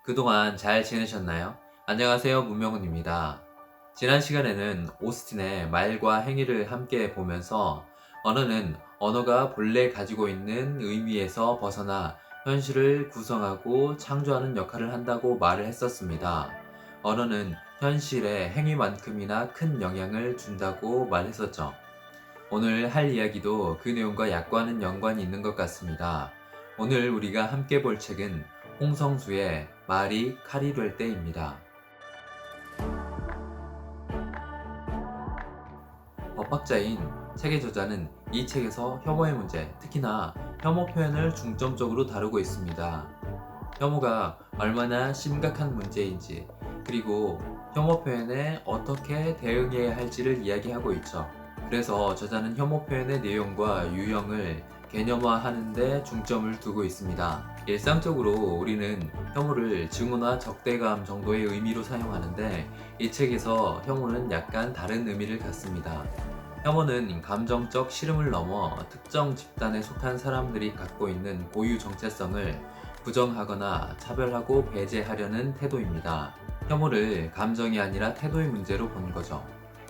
그동안 잘 지내셨나요? 안녕하세요, 문명훈입니다. 지난 시간에는 오스틴의 말과 행위를 함께 보면서 언어는 언어가 본래 가지고 있는 의미에서 벗어나 현실을 구성하고 창조하는 역할을 한다고 말을 했었습니다. 언어는 현실의 행위만큼이나 큰 영향을 준다고 말했었죠. 오늘 할 이야기도 그 내용과 약간은 연관이 있는 것 같습니다. 오늘 우리가 함께 볼 책은 홍성수의 말이 칼이 될 때입니다. 법학자인 책의 저자는 이 책에서 혐오의 문제, 특히나 혐오 표현을 중점적으로 다루고 있습니다. 혐오가 얼마나 심각한 문제인지, 그리고 혐오 표현에 어떻게 대응해야 할지를 이야기하고 있죠. 그래서 저자는 혐오 표현의 내용과 유형을 개념화하는 데 중점을 두고 있습니다. 일상적으로 우리는 혐오를 증오나 적대감 정도의 의미로 사용하는데 이 책에서 혐오는 약간 다른 의미를 갖습니다. 혐오는 감정적 싫음을 넘어 특정 집단에 속한 사람들이 갖고 있는 고유 정체성을 부정하거나 차별하고 배제하려는 태도입니다. 혐오를 감정이 아니라 태도의 문제로 본 거죠.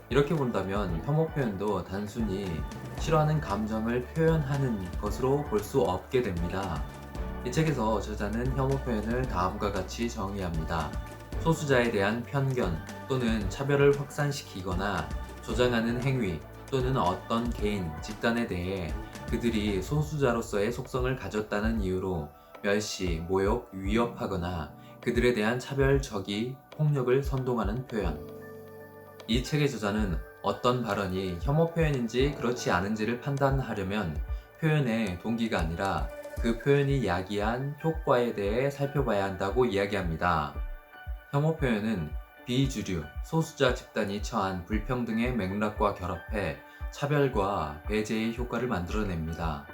이렇게 본다면 혐오 표현도 단순히 싫어하는 감정을 표현하는 것으로 볼 수 없게 됩니다. 이 책에서 저자는 혐오 표현을 다음과 같이 정의합니다. 소수자에 대한 편견 또는 차별을 확산시키거나 조장하는 행위 또는 어떤 개인, 집단에 대해 그들이 소수자로서의 속성을 가졌다는 이유로 멸시, 모욕, 위협하거나 그들에 대한 차별적이 폭력을 선동하는 표현. 이 책의 저자는 어떤 발언이 혐오 표현인지 그렇지 않은지를 판단하려면 표현의 동기가 아니라 그 표현이 야기한 효과에 대해 살펴봐야 한다고 이야기합니다. 혐오 표현은 비주류, 소수자 집단이 처한 불평등의 맥락과 결합해 차별과 배제의 효과를 만들어냅니다.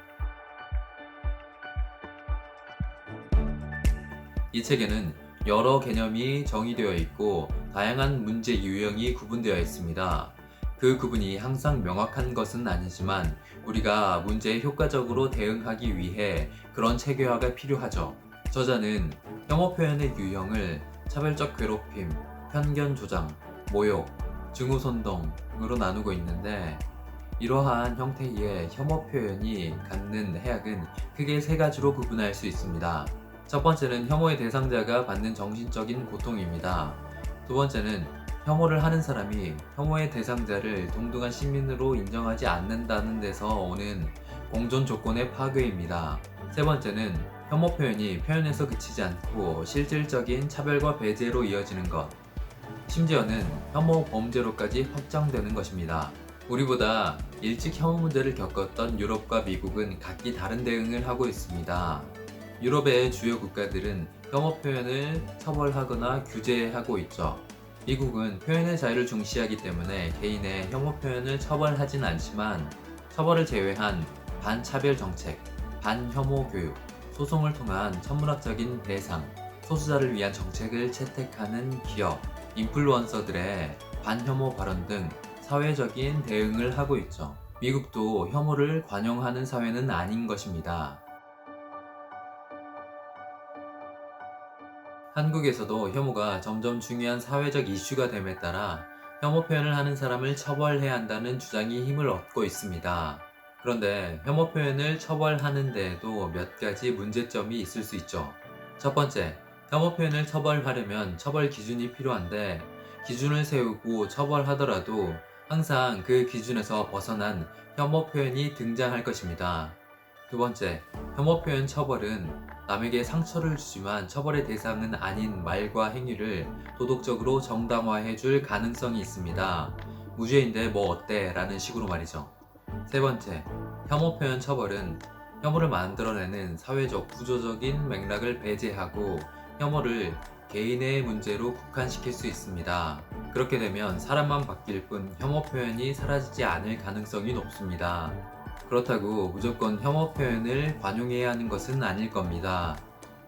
이 책에는 여러 개념이 정의되어 있고 다양한 문제 유형이 구분되어 있습니다. 그 구분이 항상 명확한 것은 아니지만 우리가 문제에 효과적으로 대응하기 위해 그런 체계화가 필요하죠. 저자는 혐오 표현의 유형을 차별적 괴롭힘, 편견 조장, 모욕, 증오 선동으로 나누고 있는데 이러한 형태의 혐오 표현이 갖는 해악은 크게 세 가지로 구분할 수 있습니다. 첫 번째는 혐오의 대상자가 받는 정신적인 고통입니다. 두 번째는 혐오를 하는 사람이 혐오의 대상자를 동등한 시민으로 인정하지 않는다는 데서 오는 공존 조건의 파괴입니다. 세 번째는 혐오 표현이 표현에서 그치지 않고 실질적인 차별과 배제로 이어지는 것, 심지어는 혐오 범죄로까지 확장되는 것입니다. 우리보다 일찍 혐오 문제를 겪었던 유럽과 미국은 각기 다른 대응을 하고 있습니다. 유럽의 주요 국가들은 혐오 표현을 처벌하거나 규제하고 있죠. 미국은 표현의 자유를 중시하기 때문에 개인의 혐오 표현을 처벌하진 않지만 처벌을 제외한 반차별 정책, 반혐오 교육, 소송을 통한 천문학적인 대상, 소수자를 위한 정책을 채택하는 기업, 인플루언서들의 반혐오 발언 등 사회적인 대응을 하고 있죠. 미국도 혐오를 관용하는 사회는 아닌 것입니다. 한국에서도 혐오가 점점 중요한 사회적 이슈가 됨에 따라 혐오 표현을 하는 사람을 처벌해야 한다는 주장이 힘을 얻고 있습니다. 그런데 혐오 표현을 처벌하는 데에도 몇 가지 문제점이 있을 수 있죠. 첫 번째, 혐오 표현을 처벌하려면 처벌 기준이 필요한데 기준을 세우고 처벌하더라도 항상 그 기준에서 벗어난 혐오 표현이 등장할 것입니다. 두 번째, 혐오 표현 처벌은 남에게 상처를 주지만 처벌의 대상은 아닌 말과 행위를 도덕적으로 정당화해 줄 가능성이 있습니다. 무죄인데 뭐 어때? 라는 식으로 말이죠. 세 번째, 혐오 표현 처벌은 혐오를 만들어내는 사회적 구조적인 맥락을 배제하고 혐오를 개인의 문제로 국한시킬 수 있습니다. 그렇게 되면 사람만 바뀔 뿐 혐오 표현이 사라지지 않을 가능성이 높습니다. 그렇다고 무조건 혐오 표현을 관용해야 하는 것은 아닐 겁니다.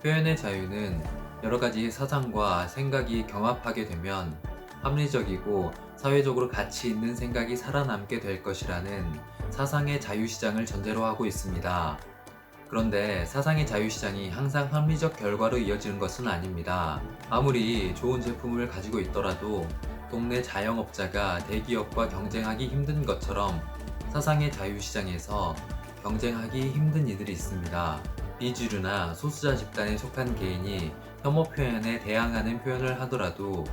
표현의 자유는 여러 가지 사상과 생각이 경합하게 되면 합리적이고 사회적으로 가치 있는 생각이 살아남게 될 것이라는 사상의 자유시장을 전제로 하고 있습니다. 그런데 사상의 자유시장이 항상 합리적 결과로 이어지는 것은 아닙니다. 아무리 좋은 제품을 가지고 있더라도 동네 자영업자가 대기업과 경쟁하기 힘든 것처럼 사상의 자유시장에서 경쟁하기 힘든 이들이 있습니다. 비주류나 소수자 집단에 속한 개인이 혐오 표현에 대항하는 표현을 하더라도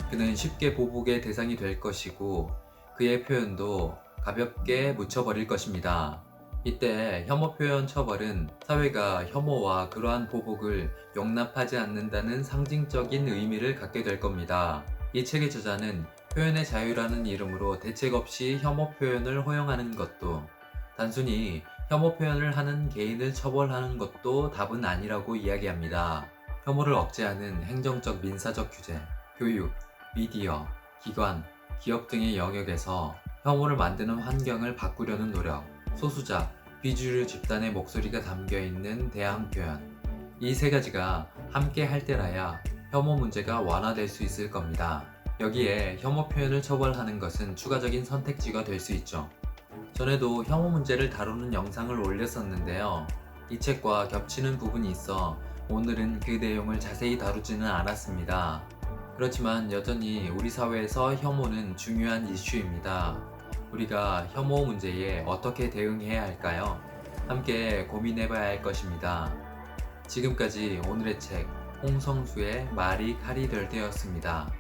그는 쉽게 보복의 대상이 될 것이고 그의 표현도 가볍게 묻혀버릴 것입니다. 이때 혐오 표현 처벌은 사회가 혐오와 그러한 보복을 용납하지 않는다는 상징적인 의미를 갖게 될 겁니다. 이 책의 저자는 표현의 자유라는 이름으로 대책 없이 혐오 표현을 허용하는 것도 단순히 혐오 표현을 하는 개인을 처벌하는 것도 답은 아니라고 이야기합니다. 혐오를 억제하는 행정적 민사적 규제, 교육, 미디어, 기관, 기업 등의 영역에서 혐오를 만드는 환경을 바꾸려는 노력, 소수자, 비주류 집단의 목소리가 담겨있는 대항 표현. 이 세 가지가 함께 할 때라야 혐오 문제가 완화될 수 있을 겁니다. 여기에 혐오 표현을 처벌하는 것은 추가적인 선택지가 될 수 있죠. 전에도 혐오 문제를 다루는 영상을 올렸었는데요. 이 책과 겹치는 부분이 있어 오늘은 그 내용을 자세히 다루지는 않았습니다. 그렇지만 여전히 우리 사회에서 혐오는 중요한 이슈입니다. 우리가 혐오 문제에 어떻게 대응해야 할까요? 함께 고민해봐야 할 것입니다. 지금까지 오늘의 책 홍성수의 말이 칼이 될 때였습니다.